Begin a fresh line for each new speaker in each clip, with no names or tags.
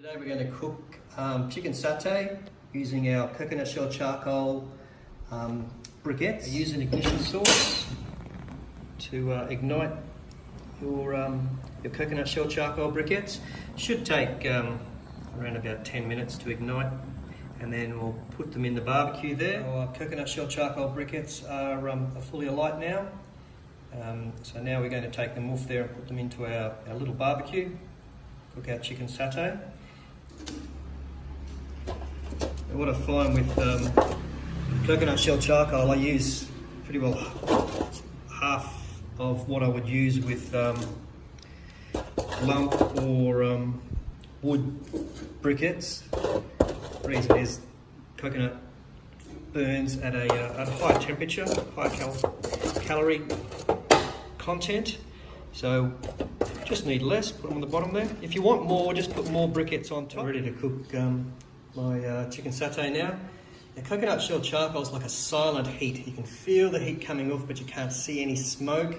Today we're going to cook chicken satay using our coconut shell charcoal briquettes. I use an ignition source to ignite your coconut shell charcoal briquettes. Should take around about 10 minutes to ignite, and then we'll put them in the barbecue there. Our coconut shell charcoal briquettes are fully alight now. So now we're going to take them off there and put them into our little barbecue, cook our chicken satay. And what I find with coconut shell charcoal, I use pretty well half of what I would use with lump or wood briquettes. The reason is coconut burns at a high temperature, high calorie content, so just need less. Put them on the bottom there. If you want more, just put more briquettes on top. I'm ready to cook my chicken satay now. The coconut shell charcoal is like a silent heat. You can feel the heat coming off, but you can't see any smoke.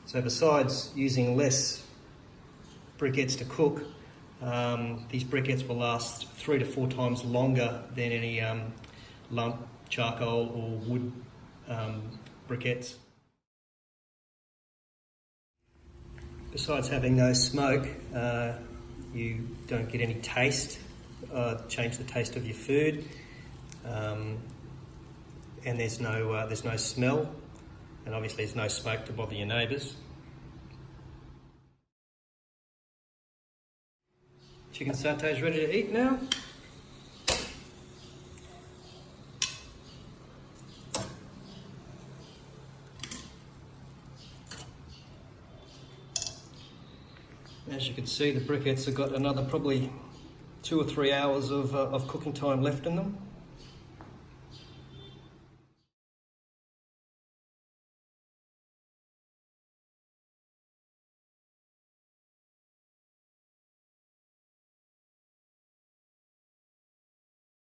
So besides using less briquettes to cook, these briquettes will last 3 to 4 times longer than any lump, charcoal or wood briquettes. Besides having no smoke, you don't get any taste, change the taste of your food, and there's no smell, and obviously there's no smoke to bother your neighbours. Chicken satay is ready to eat now. As you can see, the briquettes have got another probably 2 or 3 hours of cooking time left in them.